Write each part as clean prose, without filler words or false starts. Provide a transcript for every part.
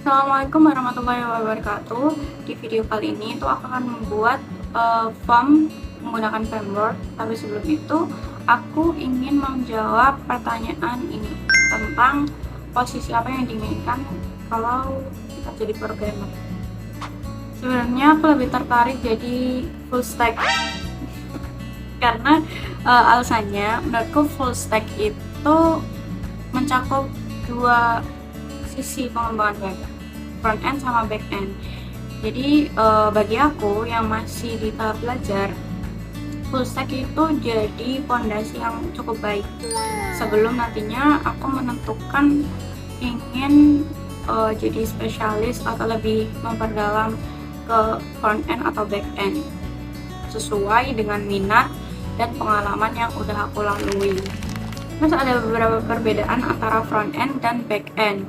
Assalamualaikum warahmatullahi wabarakatuh. Di video kali ini tuh aku akan membuat form menggunakan framework. Tapi sebelum itu aku ingin menjawab pertanyaan ini tentang posisi apa yang diinginkan kalau kita jadi programmer. Sebenarnya aku lebih tertarik jadi full stack karena alasannya menurutku full stack itu mencakup dua sisi pengembangan web, front end sama back end. Jadi bagi aku yang masih di tahap belajar, full stack itu jadi fondasi yang cukup baik sebelum nantinya aku menentukan ingin jadi spesialis atau lebih memperdalam ke front end atau back end sesuai dengan minat dan pengalaman yang udah aku lalui. Terus ada beberapa perbedaan antara front end dan back end.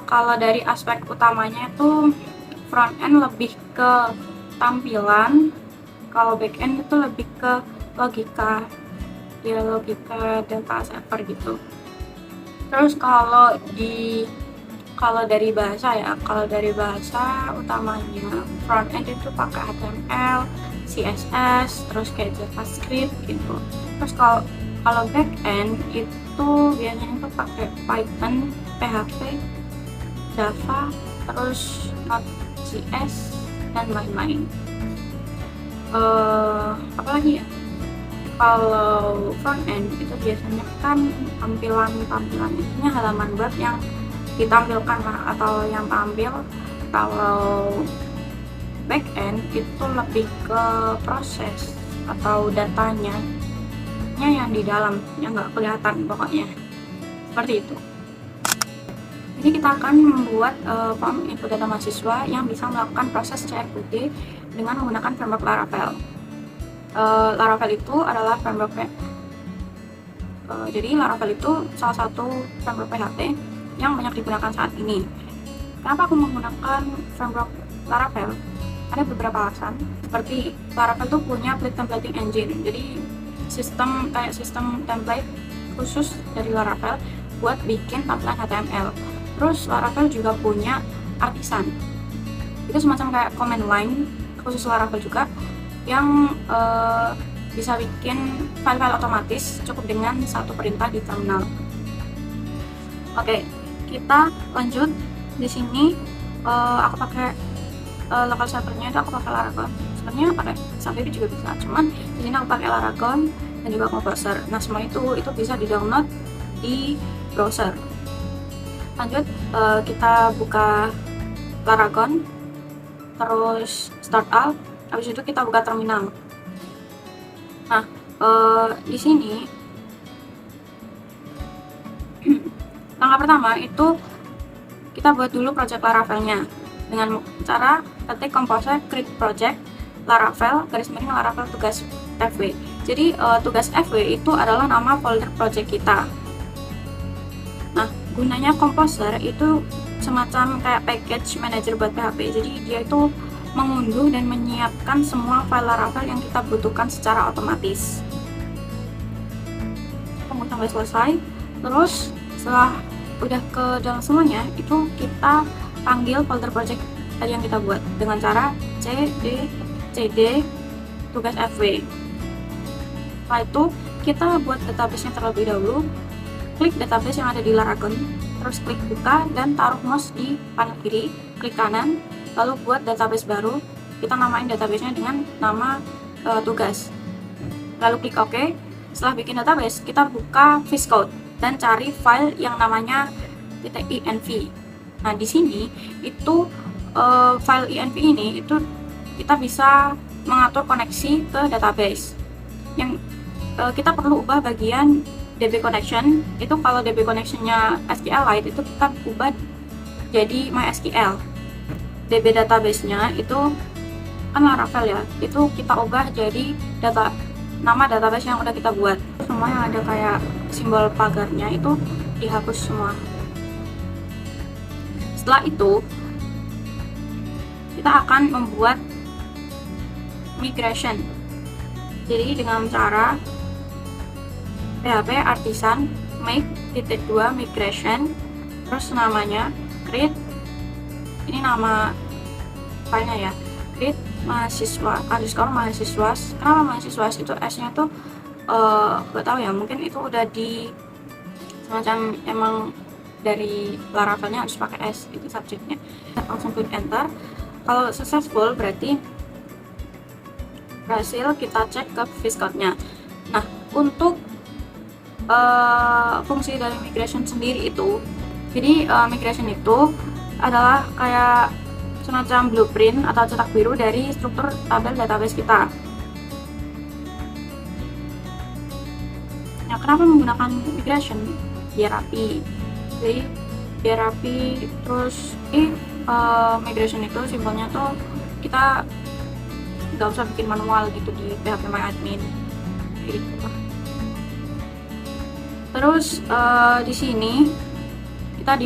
Kalau dari aspek utamanya itu front end lebih ke tampilan, kalau back end itu lebih ke logika, ya logika data server gitu. Terus kalau dari bahasa ya, kalau dari bahasa utamanya front end itu pakai HTML, CSS, terus kayak JavaScript gitu. Terus kalau back end itu biasanya tuh pakai Python, PHP, Java, terus Node.js dan lain-lain. Apalagi ya? Kalau front end itu biasanya kan tampilan intinya halaman web yang ditampilkan lah atau yang tampil. Kalau back end itu lebih ke proses atau datanya yang di dalam yang nggak kelihatan pokoknya seperti itu. Jadi kita akan membuat form input data mahasiswa yang bisa melakukan proses CFD dengan menggunakan framework Laravel. Laravel itu adalah framework jadi Laravel itu salah satu framework PHP yang banyak digunakan saat ini. Kenapa aku menggunakan framework Laravel? Ada beberapa alasan, seperti Laravel itu punya templating engine, jadi sistem template khusus dari Laravel buat bikin tampilan HTML. Terus Laravel juga punya artisan, itu semacam kayak command line khusus Laravel juga yang bisa bikin file-file otomatis cukup dengan satu perintah di terminal. Oke, kita lanjut. Di sini aku pakai local servernya itu aku pakai Laragon. Sebenarnya pakai Safari juga bisa, cuman di sini aku pakai Laragon dan juga Composer. Nah, semua itu bisa di-download di browser. Lanjut, kita buka Laragon, terus start up, habis itu kita buka terminal. Nah, di sini langkah pertama itu kita buat dulu project Laravelnya dengan cara ketik Composer create project Laravel Laravel tugas FW. Jadi tugas FW itu adalah nama folder project kita. Nah, gunanya Composer itu semacam kayak package manager buat PHP. Jadi dia itu mengunduh dan menyiapkan semua file Laravel yang kita butuhkan secara otomatis. Tunggu sampai selesai. Terus setelah udah ke dalam semuanya, itu kita panggil folder project tadi yang kita buat dengan cara cd tugas fw. Setelah itu kita buat database-nya terlebih dahulu. Klik database yang ada di Laragon, terus klik buka dan taruh mouse di panel kiri, klik kanan, lalu buat database baru. Kita namain database-nya dengan nama tugas, lalu klik OK. Setelah bikin database, kita buka VS Code dan cari file yang namanya .env. Nah, di sini itu file env ini itu kita bisa mengatur koneksi ke database. Yang kita perlu ubah bagian DB connection. Itu kalau DB connectionnya SQLite itu kita ubah jadi MySQL. DB database-nya itu kan Laravel ya, itu kita ubah jadi nama database yang udah kita buat. Semua yang ada kayak simbol pagarnya itu dihapus semua. Setelah itu kita akan membuat migration. Jadi dengan cara PHP artisan make .2 migration, terus namanya create, ini nama filenya ya, create mahasiswa underscore mahasiswa. Kenapa mahasiswa itu S nya tuh gak tahu ya, mungkin itu udah di semacam emang dari Laravelnya harus pakai S, itu subjeknya. Langsung klik enter. Kalau successful berarti berhasil, kita cek ke viscode-nya. Nah, untuk fungsi dari migration sendiri itu, jadi migration itu adalah kayak semacam blueprint atau cetak biru dari struktur tabel database kita. Nah, kenapa menggunakan migration? Biar rapi. Jadi biar rapi, terus migration itu simpelnya tuh kita nggak usah bikin manual gitu di PHP MyAdmin gitu lah. Terus di sini kita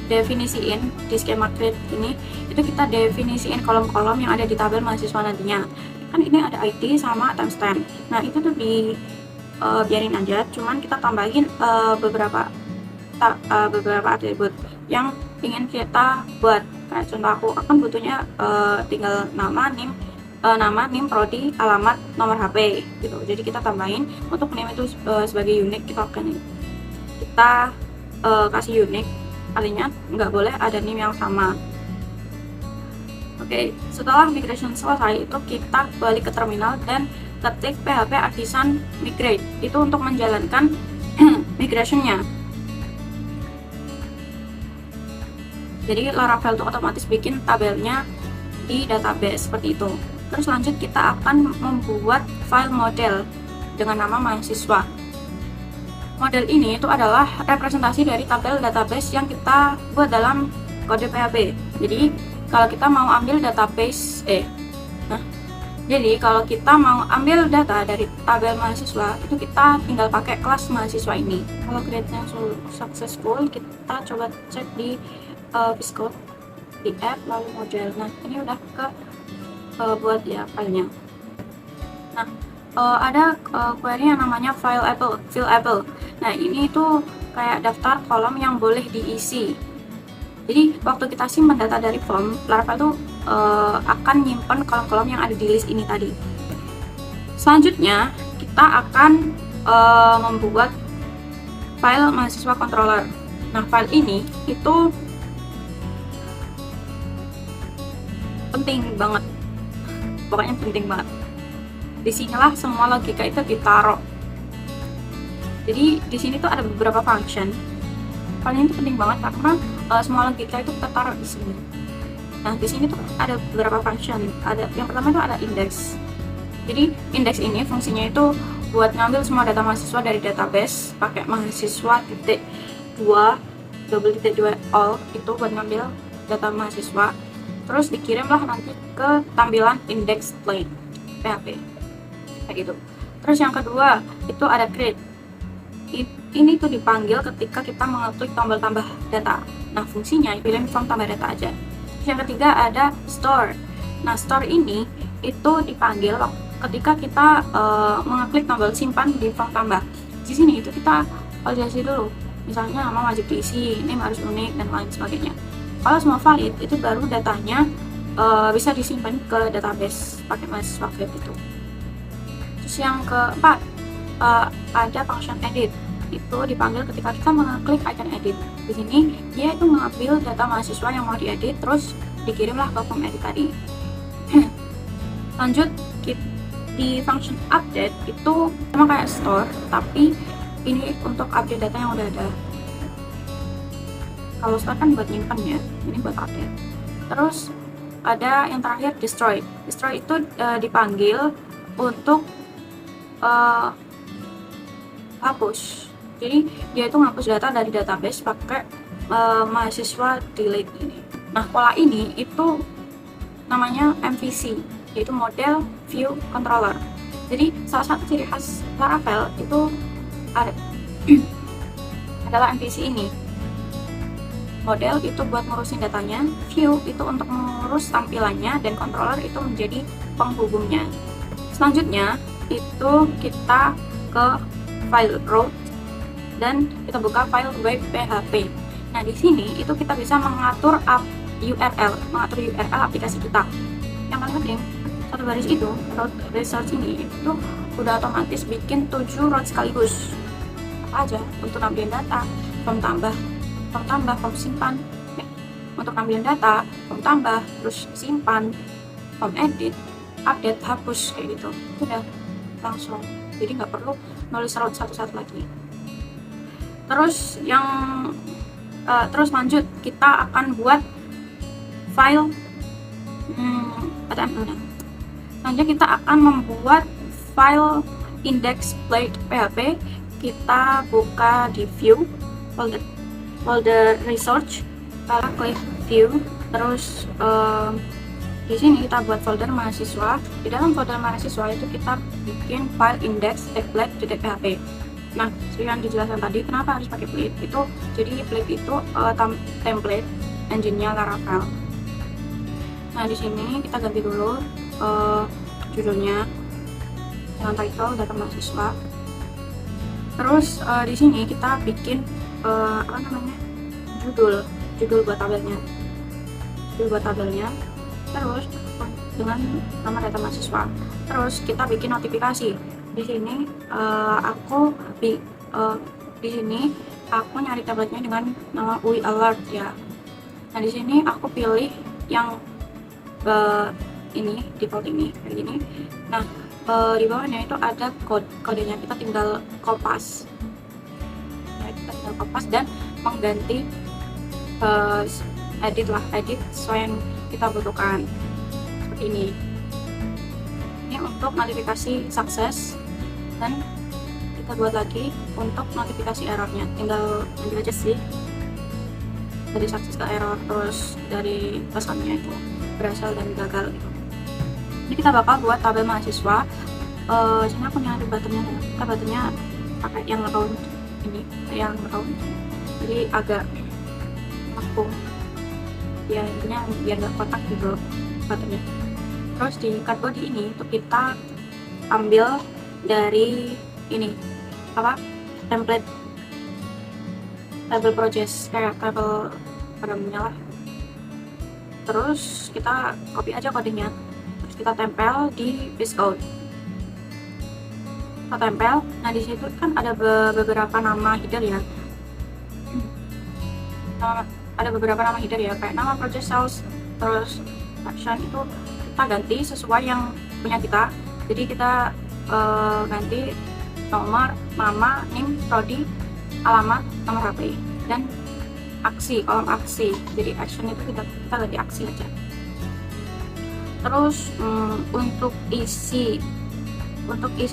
definisiin di skema create ini, itu kita definisiin kolom-kolom yang ada di tabel mahasiswa nantinya. Kan ini ada ID sama timestamp. Nah, itu tuh di biarin aja, cuman kita tambahin beberapa atribut yang ingin kita buat. Kayak contoh aku butuhnya tinggal nama, NIM, prodi, alamat, nomor HP gitu. Jadi kita tambahin untuk name itu sebagai unique, kita kasih unique, artinya nggak boleh ada name yang sama. Oke, setelah migration selesai itu kita balik ke terminal dan ketik php artisan migrate, itu untuk menjalankan migrationnya. Jadi Laravel itu otomatis bikin tabelnya di database seperti itu. Terus lanjut kita akan membuat file model dengan nama mahasiswa. Model ini itu adalah representasi dari tabel database yang kita buat dalam kode PHP. Jadi kalau kita mau ambil kalau kita mau ambil data dari tabel mahasiswa, itu kita tinggal pakai kelas mahasiswa ini. Kalau create-nya successful, kita coba cek di viscode, di app, lalu model. Nah, ini udah ke buat ya filenya. Nah, ada query yang namanya fillable. Nah, ini tuh kayak daftar kolom yang boleh diisi. Jadi waktu kita simpan data dari form, Laravel tuh akan nyimpan kolom-kolom yang ada di list ini tadi. Selanjutnya kita akan membuat file mahasiswa controller. Nah, file ini itu penting banget, pokoknya penting banget. Disinilah semua logika itu ditaruh. Jadi di sini tuh ada beberapa function. Function itu penting banget karena semua logika itu tertaruh di sini. Nah, di sini tuh ada beberapa function. Ada yang pertama itu ada index. Jadi index ini fungsinya itu buat ngambil semua data mahasiswa dari database, pakai mahasiswa double all itu buat ngambil data mahasiswa. Terus dikirimlah nanti ke tampilan index plain PHP kayak gitu. Terus yang kedua itu ada create. Ini tuh dipanggil ketika kita mengeklik tombol tambah data. Nah, fungsinya pilih form tambah data aja. Terus yang ketiga ada store. Nah, store ini itu dipanggil ketika kita mengeklik tombol simpan di form tambah. Di sini itu kita validasi dulu. Misalnya nama wajib diisi, name harus unik dan lain sebagainya. Kalau semua valid, itu baru datanya bisa disimpan ke database pakai mahasiswa create itu. Terus yang keempat ada function edit. Itu dipanggil ketika kita mengklik icon edit. Di sini dia itu mengambil data mahasiswa yang mau diedit, terus dikirimlah ke form edit tadi. Lanjut di function update itu sama kayak store, tapi ini untuk update data yang udah ada. Kalau store kan buat nyimpan ya, ini buat update. Terus ada yang terakhir destroy. Destroy itu dipanggil untuk hapus. Jadi dia itu ngapus data dari database pakai mahasiswa delete ini. Nah, pola ini itu namanya MVC, yaitu model view controller. Jadi salah satu ciri khas Laravel itu adalah MVC ini. Model itu buat ngurusin datanya, view itu untuk mengurus tampilannya, dan controller itu menjadi penghubungnya. Selanjutnya itu kita ke file root dan kita buka file web PHP. Nah, di sini itu kita bisa mengatur URL aplikasi kita. Yang paling penting, satu baris itu, root research ini itu udah otomatis bikin 7 root sekaligus. Apa aja? Untuk nambahin data, form tambah, form simpan. Untuk nambahin data, form tambah, terus simpan, form edit, update, hapus, kayak gitu. Udah langsung. Jadi nggak perlu nulis root satu-satu lagi. Terus terus lanjut, kita akan buat file selanjutnya kita akan membuat file index.php. Kita buka di view, folder research, kita klik view, terus di sini kita buat folder mahasiswa. Di dalam folder mahasiswa itu kita bikin file index.php. Nah, seperti yang dijelaskan tadi, kenapa harus pakai Blade itu? Jadi Blade itu template engine-nya Laravel. Nah, di sini kita ganti dulu judulnya dengan title data mahasiswa. Terus di sini kita bikin judul buat tabelnya. Terus dengan nama data mahasiswa. Terus kita bikin notifikasi. Di sini di sini aku nyari tabletnya dengan nama UI Alert ya. Nah, di sini aku pilih yang ini, default ini kayak gini. Nah, di bawahnya itu ada kodenya, kita tinggal kopas ya, dan mengganti edit sesuai yang kita butuhkan seperti ini. Ini untuk notifikasi sukses, dan kita buat lagi untuk notifikasi errornya. Tinggal ambil aja sih dari sukses ke error, terus dari pesannya itu berhasil dan gagal gitu. Ini kita bakal buat tabel mahasiswa. Sini aku nyari buttonnya, kita buttonnya pakai yang round ini, jadi agak melengkung ya, intinya biar gak kotak gitu buttonnya. Terus di cardboard ini tuh kita ambil dari ini template project, kayak tabel programnya lah. Terus kita copy aja kodenya, terus kita tempel di viscode. Kita tempel. Nah, di situ kan ada beberapa nama header ya. Ada beberapa nama header ya, kayak nama project sales, terus action itu kita ganti sesuai yang punya kita. Jadi kita ganti nomor, nama, name, prodi, alamat, nomor HP, dan kolom aksi. Jadi action itu kita ganti aksi aja. Terus untuk isi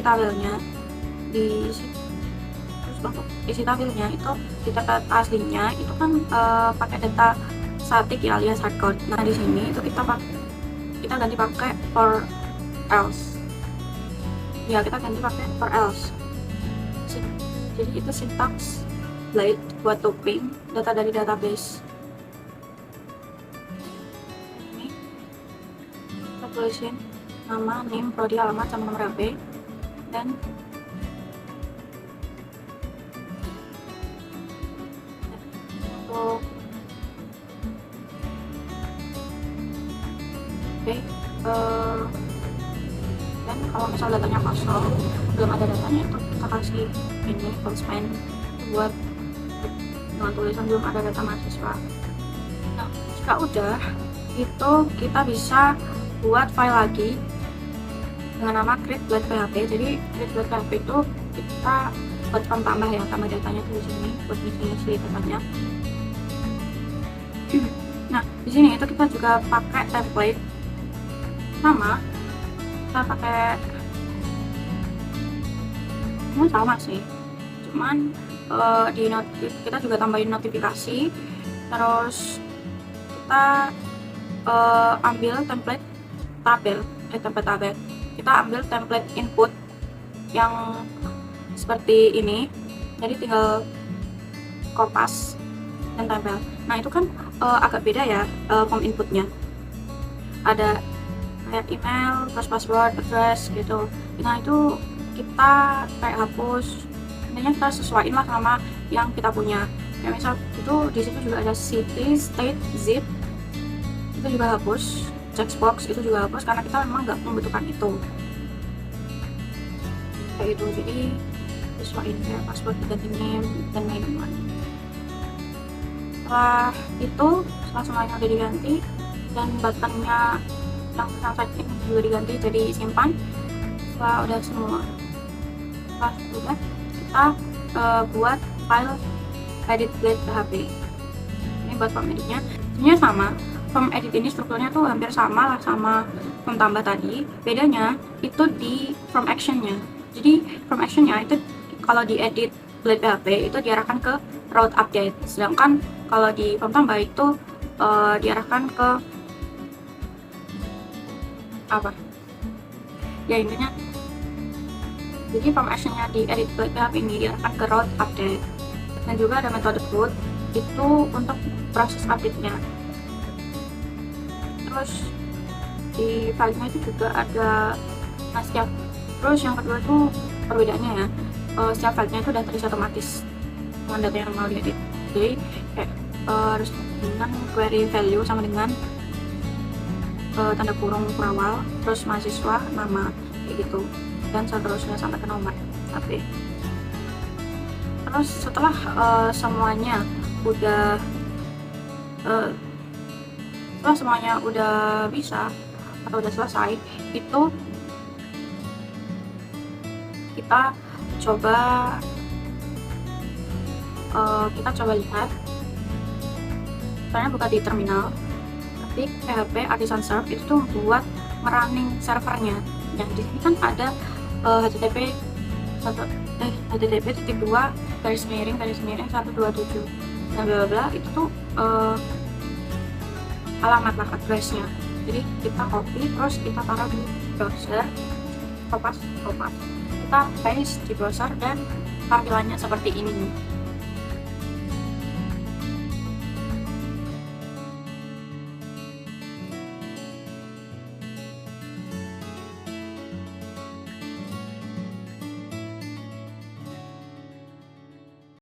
tabelnya untuk isi tabelnya itu di tempat aslinya itu kan pakai data static ya, alias hardcode. Nah, di sini itu kita ganti pakai for else. Ya, kita ganti pakai for else. Jadi itu sintaks Blade buat topping data dari database. Ini kita tulisin nama, name, prodi, alamat, sama nomor HP, dan untuk dan kalau misal datanya kosong, belum ada datanya, itu kita kasih ini constant buat dengan tulisan belum ada data mahasiswa. Nah, jika udah itu kita bisa buat file lagi dengan nama create.php. Jadi create.php itu kita buat form tambah ya, tambah datanya tuh di sini buat ngisi datanya. Nah, di sini itu kita juga pakai template sama, kita pakai sama sih, cuman kita juga tambahin notifikasi. Terus kita ambil template tabel, kita ambil template input yang seperti ini, jadi tinggal kopas dan tempel. Nah, itu kan agak beda ya form inputnya, ada kayak email, terus password, address gitu. Nah, itu kita kayak hapus, intinya kita sesuaiin lah sama yang kita punya. kayak misal itu di situ juga ada city, state, zip, itu juga hapus. Checkbox itu juga hapus karena kita memang nggak membutuhkan itu kayak gitu. Jadi sesuaiin kayak password, ganti name dan lain-lain. Setelah semuanya udah diganti dan buttonnya yang sign in juga diganti jadi simpan. Setelah udah semua, kita buat file edit blade PHP. Ini buat form editnya sebenarnya sama. Form edit ini strukturnya tuh hampir sama lah sama form tambah tadi, bedanya itu di form actionnya. Jadi form actionnya itu kalau di edit blade PHP itu diarahkan ke route update, sedangkan kalau di form tambah itu diarahkan ke apa ya, intinya jadi form actionnya di edit blade PHP ini diarahkan ke route update. Dan juga ada metode put itu untuk proses update-nya. Terus di filenya itu juga ada setiap, terus yang kedua tuh perbedaannya ya, setiap filenya itu udah terisi otomatis dengan data yang mau diedit. Jadi kayak harus dengan query value sama dengan tanda kurung awal, terus mahasiswa, nama, kayak gitu, dan seterusnya sampai ke nomor HP. Terus setelah semuanya udah bisa atau udah selesai, itu kita coba lihat. Caranya buka di terminal, ketik php artisan serve, itu tuh buat merunning servernya. Yang di sini kan ada http 127 dan bla bla, itu tuh alamat lah, addressnya. Jadi kita copy, terus kita taruh di browser, kopas, kita paste di browser dan tampilannya seperti ini.